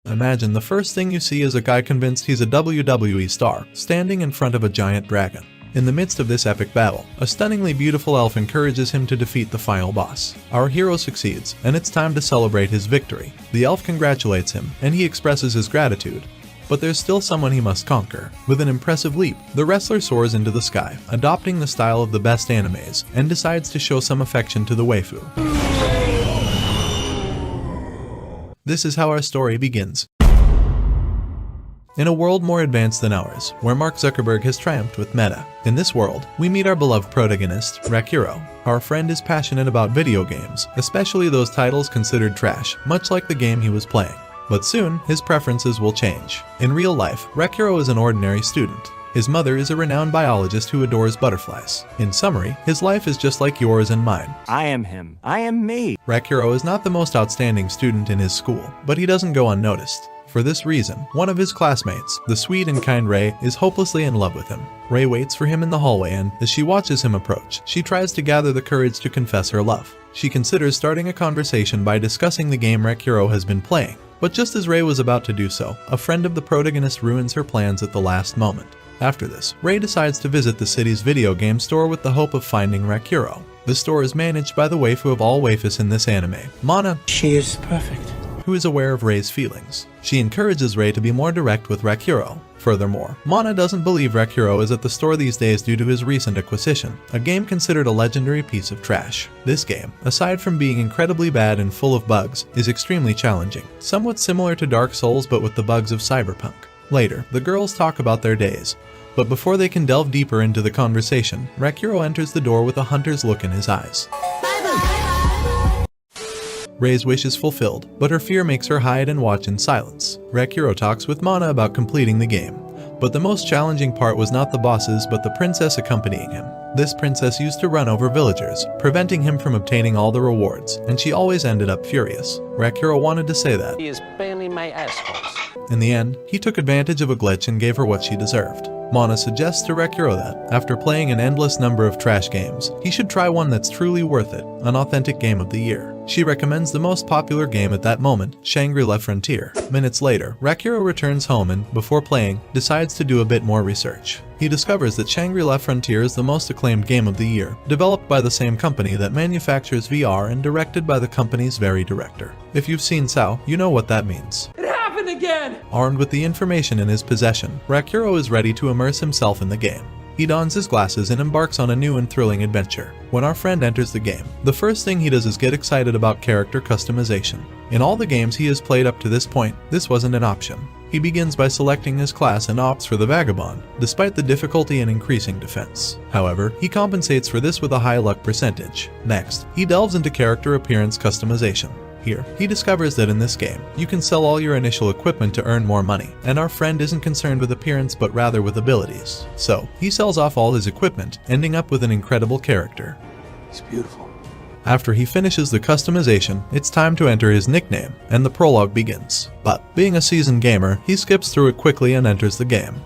Imagine the first thing you see is a guy convinced he's a WWE star, standing in front of a giant dragon. In the midst of this epic battle, a stunningly beautiful elf encourages him to defeat the final boss. Our hero succeeds, and it's time to celebrate his victory. The elf congratulates him, and he expresses his gratitude. But there's still someone he must conquer. With an impressive leap, the wrestler soars into the sky, adopting the style of the best animes, and decides to show some affection to the waifu. This is how our story begins. In a world more advanced than ours, where Mark Zuckerberg has triumphed with Meta. In this world, we meet our beloved protagonist, Rakuro. Our friend is passionate about video games, especially those titles considered trash, much like the game he was playing. But soon, his preferences will change. In real life, Rakuro is an ordinary student. His mother is a renowned biologist who adores butterflies. In summary, his life is just like yours and mine. I am him. I am me. Rakuro is not the most outstanding student in his school, but he doesn't go unnoticed. For this reason, one of his classmates, the sweet and kind Rei, is hopelessly in love with him. Rei waits for him in the hallway and, as she watches him approach, she tries to gather the courage to confess her love. She considers starting a conversation by discussing the game Rakuro has been playing. But just as Rei was about to do so, a friend of the protagonist ruins her plans at the last moment. After this, Rei decides to visit the city's video game store with the hope of finding Rakuro. The store is managed by the waifu of all waifus in this anime, Mana. She is perfect. Who is aware of Rei's feelings. She encourages Rei to be more direct with Rakuro. Furthermore, Mana doesn't believe Rakuro is at the store these days due to his recent acquisition, a game considered a legendary piece of trash. This game, aside from being incredibly bad and full of bugs, is extremely challenging, somewhat similar to Dark Souls but with the bugs of Cyberpunk. Later, the girls talk about their days, but before they can delve deeper into the conversation, Rakuro enters the door with a hunter's look in his eyes. Rei's wish is fulfilled, but her fear makes her hide and watch in silence. Rakuro talks with Mana about completing the game. But the most challenging part was not the bosses but the princess accompanying him. This princess used to run over villagers, preventing him from obtaining all the rewards, and she always ended up furious. Rakuro wanted to say that. He is barely my assholes. In the end, he took advantage of a glitch and gave her what she deserved. Mana suggests to Rakuro that, after playing an endless number of trash games, he should try one that's truly worth it, an authentic game of the year. She recommends the most popular game at that moment, Shangri-La Frontier. Minutes later, Rakuro returns home and, before playing, decides to do a bit more research. He discovers that Shangri-La Frontier is the most acclaimed game of the year, developed by the same company that manufactures VR and directed by the company's very director. If you've seen Sao, you know what that means. Again. Armed with the information in his possession, Rakuro is ready to immerse himself in the game. He dons his glasses and embarks on a new and thrilling adventure. When our friend enters the game, the first thing he does is get excited about character customization. In all the games he has played up to this point, this wasn't an option. He begins by selecting his class and opts for the Vagabond, despite the difficulty in increasing defense. However, he compensates for this with a high luck percentage. Next, he delves into character appearance customization. Here, he discovers that in this game, you can sell all your initial equipment to earn more money, and our friend isn't concerned with appearance but rather with abilities. So, he sells off all his equipment, ending up with an incredible character. It's beautiful. After he finishes the customization, it's time to enter his nickname, and the prologue begins. But, being a seasoned gamer, he skips through it quickly and enters the game.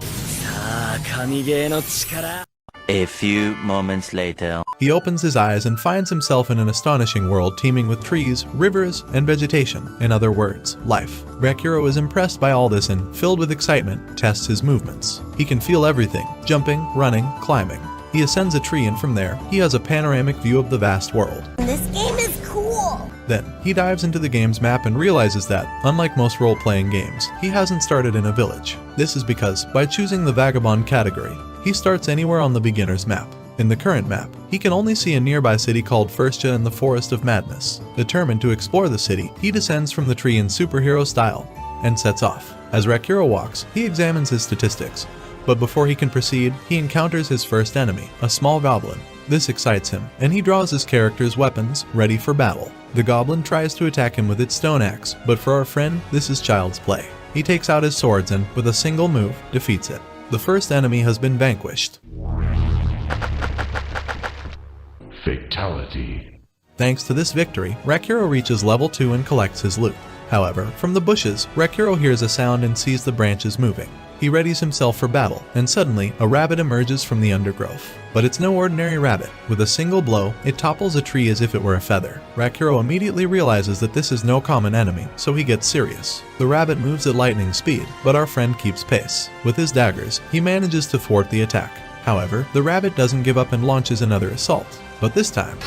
A few moments later. He opens his eyes and finds himself in an astonishing world teeming with trees, rivers, and vegetation. In other words, life. Rakuro is impressed by all this and, filled with excitement, tests his movements. He can feel everything, jumping, running, climbing. He ascends a tree and from there, he has a panoramic view of the vast world. This game is cool! Then, he dives into the game's map and realizes that, unlike most role-playing games, he hasn't started in a village. This is because, by choosing the Vagabond category, he starts anywhere on the beginner's map. In the current map, he can only see a nearby city called Firstia in the Forest of Madness. Determined to explore the city, he descends from the tree in superhero style and sets off. As Rakuro walks, he examines his statistics, but before he can proceed, he encounters his first enemy, a small goblin. This excites him, and he draws his character's weapons, ready for battle. The goblin tries to attack him with its stone axe, but for our friend, this is child's play. He takes out his swords and, with a single move, defeats it. The first enemy has been vanquished. Fatality. Thanks to this victory, Rakuro reaches level 2 and collects his loot. However, from the bushes, Rekyuro hears a sound and sees the branches moving. He readies himself for battle, and suddenly, a rabbit emerges from the undergrowth. But it's no ordinary rabbit. With a single blow, it topples a tree as if it were a feather. Rekyuro immediately realizes that this is no common enemy, so he gets serious. The rabbit moves at lightning speed, but our friend keeps pace. With his daggers, he manages to thwart the attack. However, the rabbit doesn't give up and launches another assault. But this time,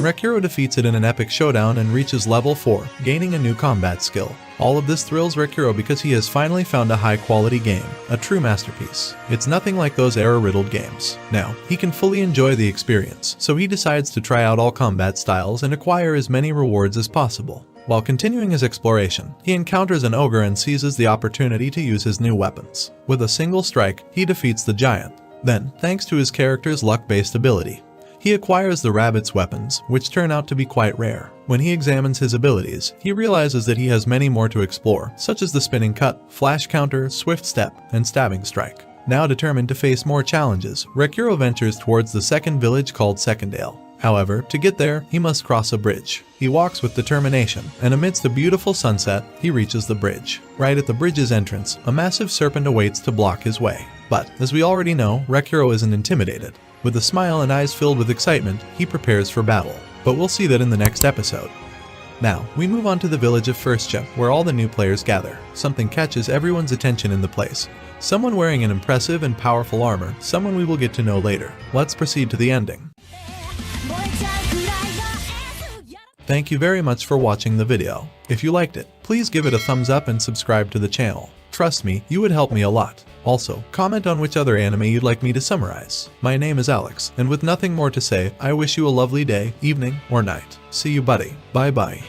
Rekyuro defeats it in an epic showdown and reaches level 4, gaining a new combat skill. All of this thrills Rekyuro because he has finally found a high-quality game, a true masterpiece. It's nothing like those error-riddled games. Now, he can fully enjoy the experience, so he decides to try out all combat styles and acquire as many rewards as possible. While continuing his exploration, he encounters an ogre and seizes the opportunity to use his new weapons. With a single strike, he defeats the giant. Then, thanks to his character's luck-based ability, he acquires the rabbit's weapons, which turn out to be quite rare. When he examines his abilities, he realizes that he has many more to explore, such as the spinning cut, flash counter, swift step, and stabbing strike. Now determined to face more challenges, Rekyuro ventures towards the second village called Secondale. However, to get there, he must cross a bridge. He walks with determination, and amidst a beautiful sunset, he reaches the bridge. Right at the bridge's entrance, a massive serpent awaits to block his way. But, as we already know, Rekyuro isn't intimidated. With a smile and eyes filled with excitement, he prepares for battle. But we'll see that in the next episode. Now, we move on to the village of Firstja, where all the new players gather. Something catches everyone's attention in the place. Someone wearing an impressive and powerful armor, someone we will get to know later. Let's proceed to the ending. Thank you very much for watching the video. If you liked it, please give it a thumbs up and subscribe to the channel. Trust me, you would help me a lot. Also, comment on which other anime you'd like me to summarize. My name is Alex, and with nothing more to say, I wish you a lovely day, evening, or night. See you buddy. Bye bye.